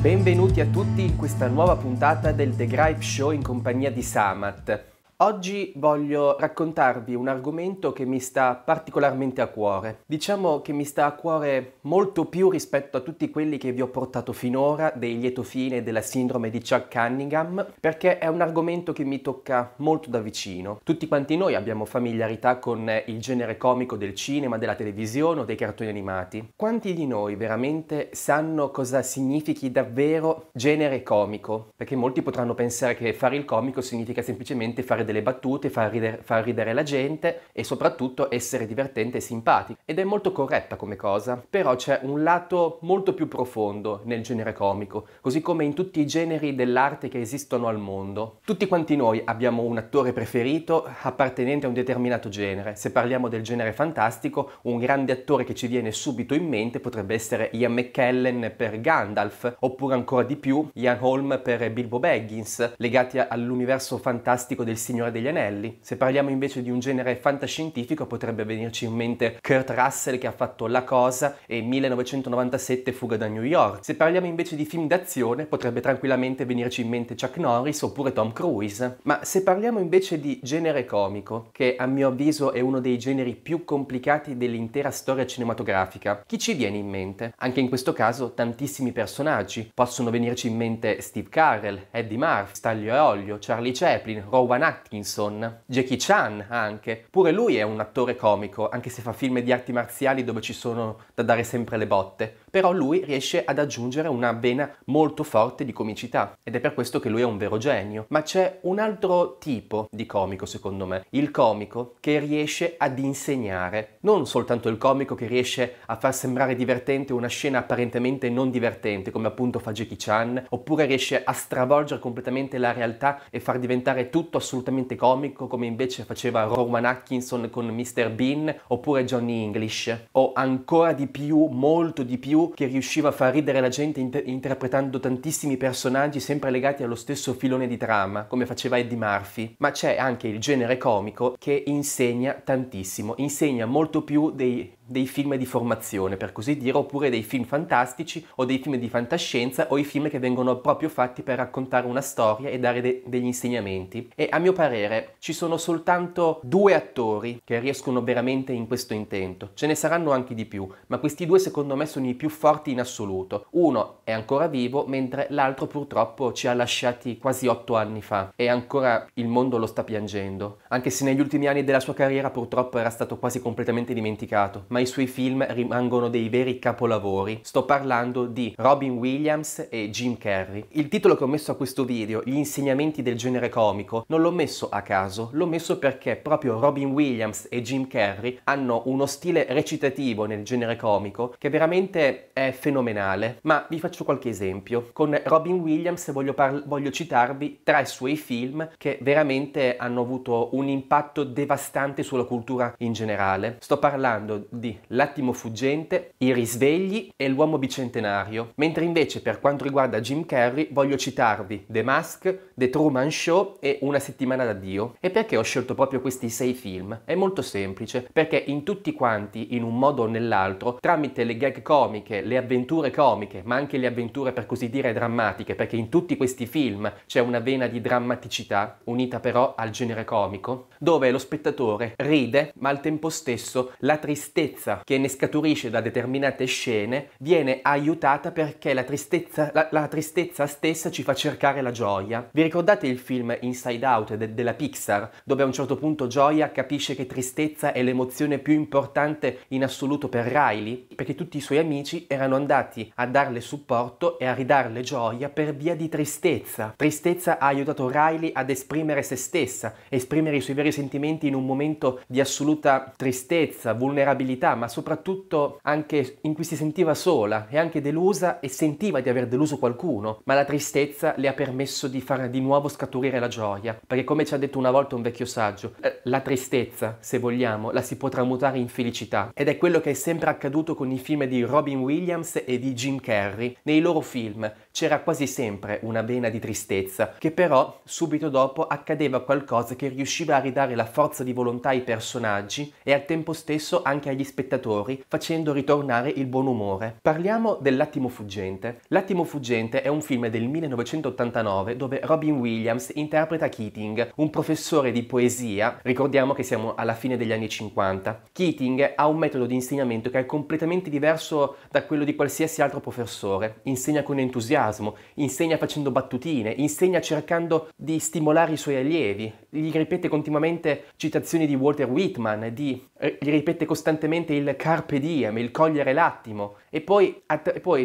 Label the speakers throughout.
Speaker 1: Benvenuti a tutti in questa nuova puntata del The Gripe Show in compagnia di Samat. Oggi voglio raccontarvi un argomento che mi sta particolarmente a cuore. Diciamo che mi sta a cuore molto più rispetto a tutti quelli che vi ho portato finora, dei lieto fine della sindrome di Chuck Cunningham, perché è un argomento che mi tocca molto da vicino. Tutti quanti noi abbiamo familiarità con il genere comico del cinema, della televisione o dei cartoni animati. Quanti di noi veramente sanno cosa significhi davvero genere comico? Perché molti potranno pensare che fare il comico significa semplicemente fare delle battute, far ridere la gente e soprattutto essere divertente e simpatico. Ed è molto corretta come cosa, però c'è un lato molto più profondo nel genere comico, così come in tutti i generi dell'arte che esistono al mondo. Tutti quanti noi abbiamo un attore preferito appartenente a un determinato genere. Se parliamo del genere fantastico, un grande attore che ci viene subito in mente potrebbe essere Ian McKellen per Gandalf, oppure ancora di più Ian Holm per Bilbo Baggins, legati all'universo fantastico del Signore degli Anelli. Se parliamo invece di un genere fantascientifico potrebbe venirci in mente Kurt Russell che ha fatto La Cosa e 1997 Fuga da New York. Se parliamo invece di film d'azione potrebbe tranquillamente venirci in mente Chuck Norris oppure Tom Cruise. Ma se parliamo invece di genere comico, che a mio avviso è uno dei generi più complicati dell'intera storia cinematografica, chi ci viene in mente? Anche in questo caso tantissimi personaggi. Possono venirci in mente Steve Carell, Eddie Murphy, Staglio e Olio, Charlie Chaplin, Rowan Atkinson, Jackie Chan anche. Pure lui è un attore comico, anche se fa film di arti marziali dove ci sono da dare sempre le botte. Però lui riesce ad aggiungere una vena molto forte di comicità ed è per questo che lui è un vero genio. Ma c'è un altro tipo di comico secondo me, il comico che riesce ad insegnare, non soltanto il comico che riesce a far sembrare divertente una scena apparentemente non divertente come appunto fa Jackie Chan, oppure riesce a stravolgere completamente la realtà e far diventare tutto assolutamente comico come invece faceva Rowan Atkinson con Mr. Bean oppure Johnny English, o ancora di più, molto di più, che riusciva a far ridere la gente interpretando tantissimi personaggi sempre legati allo stesso filone di trama come faceva Eddie Murphy. Ma c'è anche il genere comico che insegna tantissimo, insegna molto più dei film di formazione per così dire, oppure dei film fantastici o dei film di fantascienza o i film che vengono proprio fatti per raccontare una storia e dare degli insegnamenti. E a mio parere ci sono soltanto due attori che riescono veramente in questo intento. Ce ne saranno anche di più, ma questi due secondo me sono i più forti in assoluto. Uno è ancora vivo, mentre l'altro purtroppo ci ha lasciati quasi 8 anni fa e ancora il mondo lo sta piangendo. Anche se negli ultimi anni della sua carriera purtroppo era stato quasi completamente dimenticato, ma i suoi film rimangono dei veri capolavori. Sto parlando di Robin Williams e Jim Carrey. Il titolo che ho messo a questo video, Gli insegnamenti del genere comico, non l'ho messo a caso, l'ho messo perché proprio Robin Williams e Jim Carrey hanno uno stile recitativo nel genere comico che veramente è fenomenale. Ma vi faccio qualche esempio. Con Robin Williams voglio citarvi 3 suoi film che veramente hanno avuto un impatto devastante sulla cultura in generale. Sto parlando di L'attimo fuggente, I risvegli e L'uomo bicentenario. Mentre invece per quanto riguarda Jim Carrey voglio citarvi The Mask, The Truman Show e Una settimana d'addio. E perché ho scelto proprio questi 6 film? È molto semplice, perché in tutti quanti, in un modo o nell'altro, tramite le gag comiche, le avventure comiche, ma anche le avventure per così dire drammatiche, perché in tutti questi film c'è una vena di drammaticità, unita però al genere comico, dove lo spettatore ride, ma al tempo stesso la tristezza che ne scaturisce da determinate scene viene aiutata perché la tristezza stessa ci fa cercare la gioia. Vi ricordate il film Inside Out della Pixar, dove a un certo punto Gioia capisce che tristezza è l'emozione più importante in assoluto per Riley? Perché tutti i suoi amici erano andati a darle supporto e a ridarle gioia per via di tristezza. Tristezza ha aiutato Riley ad esprimere se stessa, esprimere i suoi veri sentimenti in un momento di assoluta tristezza, vulnerabilità, ma soprattutto anche in cui si sentiva sola e anche delusa e sentiva di aver deluso qualcuno, ma la tristezza le ha permesso di far di nuovo scaturire la gioia, perché come ci ha detto una volta un vecchio saggio, la tristezza, se vogliamo, la si può tramutare in felicità, ed è quello che è sempre accaduto con i film di Robin Williams e di Jim Carrey. Nei loro film c'era quasi sempre una vena di tristezza, che però subito dopo accadeva qualcosa che riusciva a ridare la forza di volontà ai personaggi e al tempo stesso anche agli spettatori, facendo ritornare il buon umore. Parliamo dell'Attimo fuggente. L'Attimo fuggente è un film del 1989 dove Robin Williams interpreta Keating, un professore di poesia. Ricordiamo che siamo alla fine degli anni 50. Keating ha un metodo di insegnamento che è completamente diverso da quello di qualsiasi altro professore. Insegna con entusiasmo, insegna facendo battutine, insegna cercando di stimolare i suoi allievi, gli ripete continuamente citazioni di Walter Whitman, gli ripete costantemente il carpe diem, il cogliere l'attimo, e poi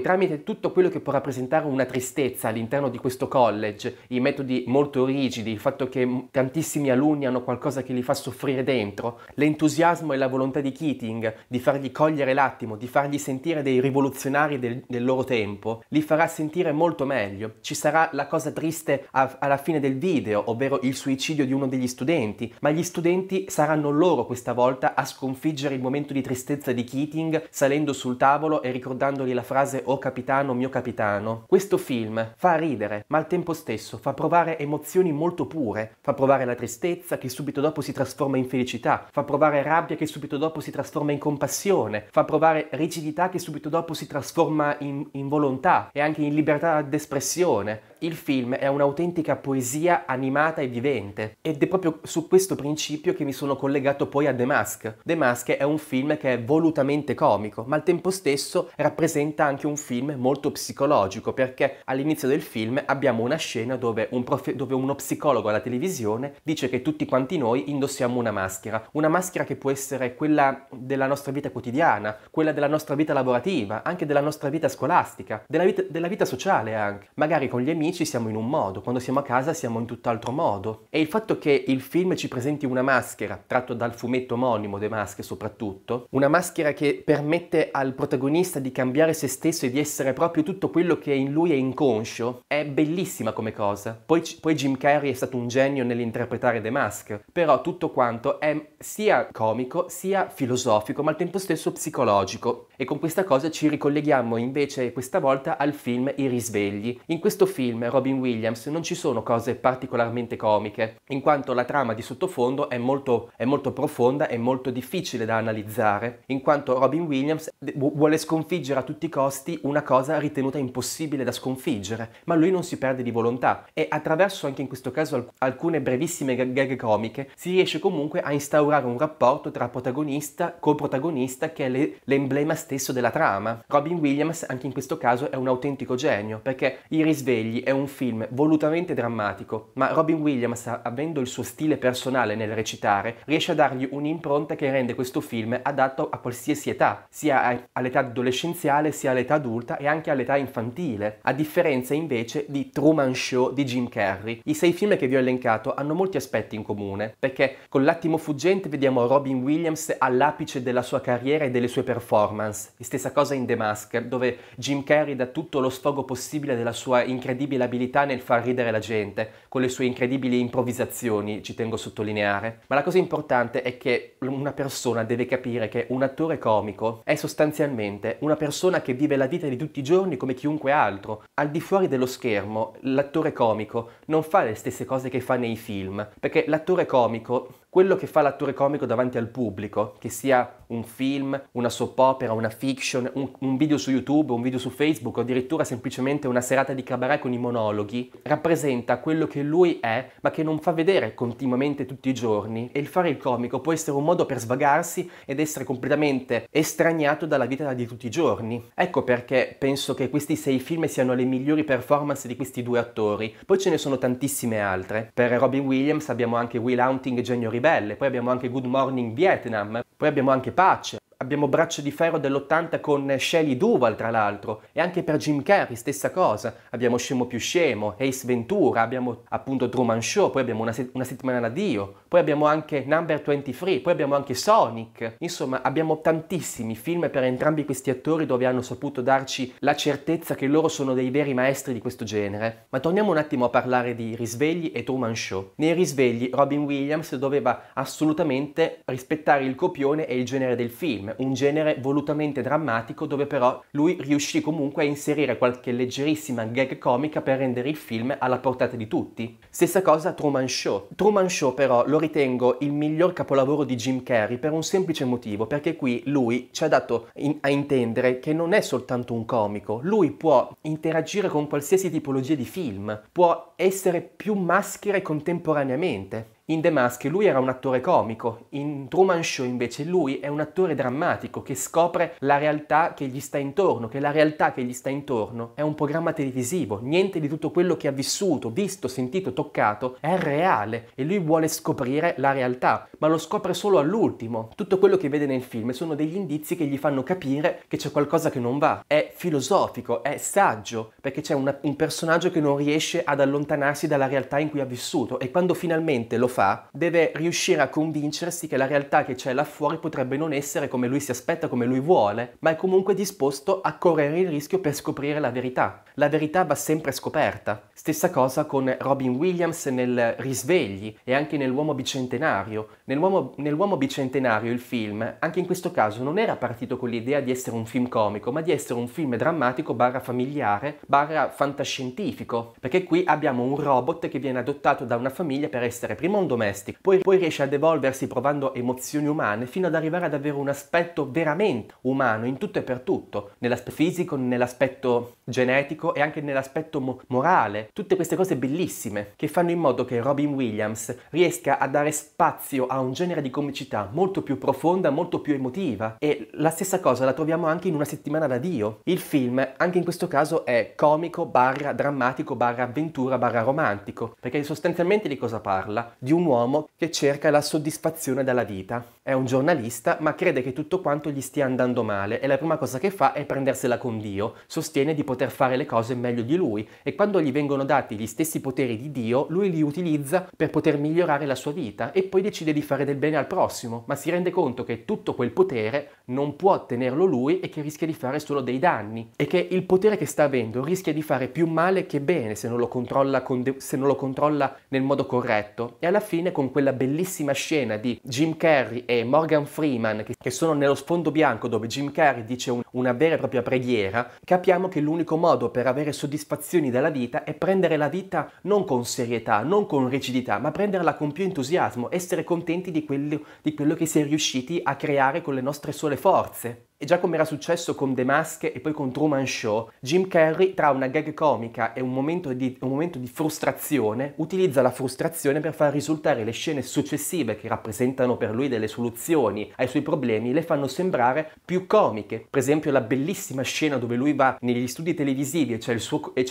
Speaker 1: tramite tutto quello che può rappresentare una tristezza all'interno di questo college, i metodi molto rigidi, il fatto che tantissimi alunni hanno qualcosa che li fa soffrire dentro, l'entusiasmo e la volontà di Keating di fargli cogliere l'attimo, di fargli sentire dei rivoluzionari del loro tempo, li farà sentire molto meglio. Ci sarà la cosa triste alla fine del video, ovvero il suicidio di uno degli studenti, ma gli studenti saranno loro questa volta a sconfiggere il momento di tristezza di Keating salendo sul tavolo e ricordandogli la frase "Oh capitano, mio capitano". Questo film fa ridere, ma al tempo stesso fa provare emozioni molto pure, fa provare la tristezza che subito dopo si trasforma in felicità, fa provare rabbia che subito dopo si trasforma in compassione, fa provare rigidità che subito dopo si trasforma in volontà e anche in libertà d'espressione. Il film è un'autentica poesia animata e vivente ed è proprio su questo principio che mi sono collegato poi a The Mask. The Mask è un film che è volutamente comico, ma al tempo stesso rappresenta anche un film molto psicologico, perché all'inizio del film abbiamo una scena dove uno psicologo alla televisione dice che tutti quanti noi indossiamo una maschera che può essere quella della nostra vita quotidiana, quella della nostra vita lavorativa, anche della nostra vita scolastica, della vita sociale anche. Magari con gli amici siamo in un modo, quando siamo a casa siamo in tutt'altro modo. E il fatto che il film ci presenti una maschera, tratto dal fumetto omonimo The Mask soprattutto, una maschera che permette al protagonista di cambiare se stesso e di essere proprio tutto quello che in lui è inconscio, è bellissima come cosa. Poi Jim Carrey è stato un genio nell'interpretare The Mask, però tutto quanto è sia comico sia filosofico, ma al tempo stesso psicologico. E con questa cosa ci ricolleghiamo invece questa volta al film I risvegli. In questo film Robin Williams non ci sono cose particolarmente comiche, in quanto la trama di sottofondo è molto profonda e molto difficile da analizzare, in quanto Robin Williams vuole sconfiggere a tutti i costi una cosa ritenuta impossibile da sconfiggere, ma lui non si perde di volontà e attraverso anche in questo caso alcune brevissime gag comiche si riesce comunque a instaurare un rapporto tra protagonista, coprotagonista, che è l'emblema stesso della trama. Robin Williams anche in questo caso è un autentico genio, perché I risvegli è un film volutamente drammatico, ma Robin Williams, avendo il suo stile personale nel recitare, riesce a dargli un'impronta che rende questo film adatto a qualsiasi età, sia all'età adolescenziale, sia all'età adulta e anche all'età infantile, a differenza invece di Truman Show di Jim Carrey. I 6 film che vi ho elencato hanno molti aspetti in comune, perché con L'Attimo fuggente vediamo Robin Williams all'apice della sua carriera e delle sue performance, e stessa cosa in The Mask, dove Jim Carrey dà tutto lo sfogo possibile della sua incredibile abilità nel far ridere la gente, con le sue incredibili improvvisazioni, ci tengo a sottolineare. Ma la cosa importante è che una persona deve capire che un attore comico è sostanzialmente una persona che vive la vita di tutti i giorni come chiunque altro. Al di fuori dello schermo, l'attore comico non fa le stesse cose che fa nei film, perché l'attore comico, quello che fa l'attore comico davanti al pubblico, che sia un film, una soap opera, una fiction, un video su YouTube, un video su Facebook o addirittura semplicemente una serata di cabaret con i monologhi, rappresenta quello che lui è, ma che non fa vedere continuamente tutti i giorni, e il fare il comico può essere un modo per svagarsi ed essere completamente estraniato dalla vita di tutti i giorni. Ecco perché penso che questi 6 film siano le migliori performance di questi 2 attori. Poi ce ne sono tantissime altre. Per Robin Williams abbiamo anche Will Hunting e Genio Ribelle, poi abbiamo anche Good Morning Vietnam, poi abbiamo anche Pace. Abbiamo Braccio di ferro dell'80 con Shelley Duvall, tra l'altro, e anche per Jim Carrey stessa cosa. Abbiamo Scemo più scemo, Ace Ventura, abbiamo appunto Truman Show, poi abbiamo una settimana d'addio, poi abbiamo anche Number 23, poi abbiamo anche Sonic. Insomma, abbiamo tantissimi film per entrambi questi attori dove hanno saputo darci la certezza che loro sono dei veri maestri di questo genere. Ma torniamo un attimo a parlare di Risvegli e Truman Show. Nei Risvegli Robin Williams doveva assolutamente rispettare il copione e il genere del film, un genere volutamente drammatico dove però lui riuscì comunque a inserire qualche leggerissima gag comica per rendere il film alla portata di tutti. Stessa cosa Truman Show. Truman Show però lo ritengo il miglior capolavoro di Jim Carrey per un semplice motivo, perché qui lui ci ha dato a intendere che non è soltanto un comico, lui può interagire con qualsiasi tipologia di film, può essere più maschere contemporaneamente. In The Mask lui era un attore comico, in Truman Show invece lui è un attore drammatico che scopre la realtà che gli sta intorno, che la realtà che gli sta intorno è un programma televisivo, niente di tutto quello che ha vissuto, visto, sentito, toccato è reale e lui vuole scoprire la realtà, ma lo scopre solo all'ultimo. Tutto quello che vede nel film sono degli indizi che gli fanno capire che c'è qualcosa che non va, è filosofico, è saggio, perché c'è un personaggio che non riesce ad allontanarsi dalla realtà in cui ha vissuto e quando finalmente lo fa, deve riuscire a convincersi che la realtà che c'è là fuori potrebbe non essere come lui si aspetta, come lui vuole, ma è comunque disposto a correre il rischio per scoprire la verità. La verità va sempre scoperta. Stessa cosa con Robin Williams nel Risvegli e anche nell'Uomo Bicentenario. Nell'Uomo Bicentenario il film, anche in questo caso, non era partito con l'idea di essere un film comico, ma di essere un film drammatico barra familiare, barra fantascientifico, perché qui abbiamo un robot che viene adottato da una famiglia per essere prima un domestico, poi riesce ad evolversi provando emozioni umane fino ad arrivare ad avere un aspetto veramente umano in tutto e per tutto, nell'aspetto fisico, nell'aspetto genetico e anche nell'aspetto morale. Tutte queste cose bellissime che fanno in modo che Robin Williams riesca a dare spazio a un genere di comicità molto più profonda, molto più emotiva e la stessa cosa la troviamo anche in Una settimana da Dio. Il film anche in questo caso è comico barra drammatico barra avventura barra romantico, perché sostanzialmente di cosa parla? Di un uomo che cerca la soddisfazione dalla vita. È un giornalista ma crede che tutto quanto gli stia andando male e la prima cosa che fa è prendersela con Dio. Sostiene di poter fare le cose meglio di lui e quando gli vengono dati gli stessi poteri di Dio, lui li utilizza per poter migliorare la sua vita e poi decide di fare del bene al prossimo, ma si rende conto che tutto quel potere non può tenerlo lui e che rischia di fare solo dei danni e che il potere che sta avendo rischia di fare più male che bene se non lo controlla, nel modo corretto. E alla fine con quella bellissima scena di Jim Carrey e Morgan Freeman che sono nello sfondo bianco dove Jim Carrey dice una vera e propria preghiera, capiamo che l'unico modo per avere soddisfazioni dalla vita è prendere la vita non con serietà, non con rigidità, ma prenderla con più entusiasmo, essere contenti di quello che si è riusciti a creare con le nostre sole forze. E già come era successo con The Mask e poi con Truman Show, Jim Carrey tra una gag comica e un momento di frustrazione utilizza la frustrazione per far risultare le scene successive che rappresentano per lui delle soluzioni ai suoi problemi, le fanno sembrare più comiche. Per esempio la bellissima scena dove lui va negli studi televisivi e c'è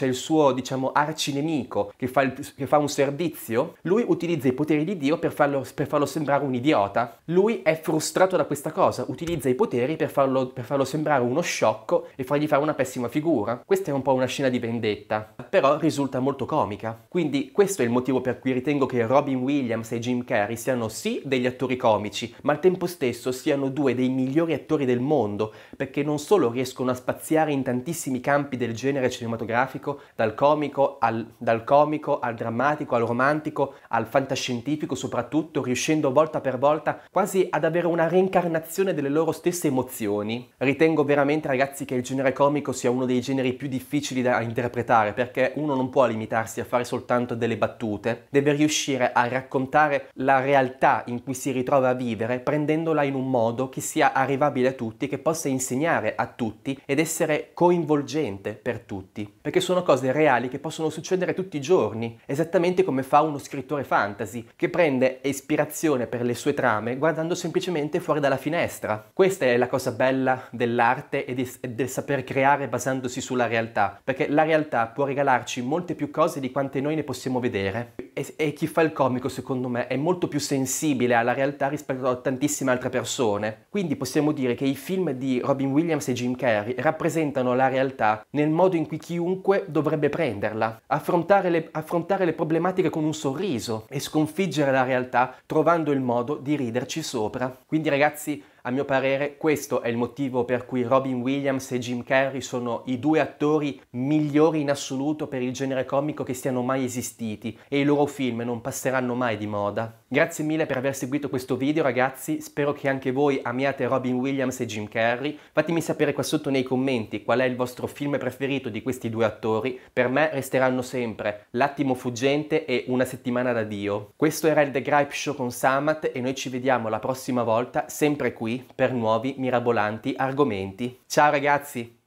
Speaker 1: il suo diciamo arcinemico che fa un servizio, lui utilizza i poteri di Dio per farlo sembrare un idiota. Lui è frustrato da questa cosa, utilizza i poteri per farlo sembrare uno sciocco e fargli fare una pessima figura. Questa è un po' una scena di vendetta, però risulta molto comica. Quindi questo è il motivo per cui ritengo che Robin Williams e Jim Carrey siano sì degli attori comici, ma al tempo stesso siano due dei migliori attori del mondo, perché non solo riescono a spaziare in tantissimi campi del genere cinematografico, dal comico al drammatico, al romantico, al fantascientifico soprattutto, riuscendo volta per volta quasi ad avere una reincarnazione delle loro stesse emozioni. Ritengo veramente, ragazzi, che il genere comico sia uno dei generi più difficili da interpretare, perché uno non può limitarsi a fare soltanto delle battute, deve riuscire a raccontare la realtà in cui si ritrova a vivere, prendendola in un modo che sia arrivabile a tutti, che possa insegnare a tutti ed essere coinvolgente per tutti, perché sono cose reali che possono succedere tutti i giorni, esattamente come fa uno scrittore fantasy, che prende ispirazione per le sue trame guardando semplicemente fuori dalla finestra. Questa è la cosa bella dell'arte e del saper creare basandosi sulla realtà, perché la realtà può regalarci molte più cose di quante noi ne possiamo vedere e chi fa il comico secondo me è molto più sensibile alla realtà rispetto a tantissime altre persone. Quindi possiamo dire che i film di Robin Williams e Jim Carrey rappresentano la realtà nel modo in cui chiunque dovrebbe prenderla, affrontare le problematiche con un sorriso e sconfiggere la realtà trovando il modo di riderci sopra. Quindi ragazzi, A mio parere questo è il motivo per cui Robin Williams e Jim Carrey sono i due attori migliori in assoluto per il genere comico che siano mai esistiti e i loro film non passeranno mai di moda. Grazie mille per aver seguito questo video ragazzi, spero che anche voi amiate Robin Williams e Jim Carrey. Fatemi sapere qua sotto nei commenti qual è il vostro film preferito di questi due attori. Per me resteranno sempre L'attimo fuggente e Una settimana da Dio. Questo era il The Gripe Show con Samat e noi ci vediamo la prossima volta sempre qui per nuovi mirabolanti argomenti. Ciao ragazzi!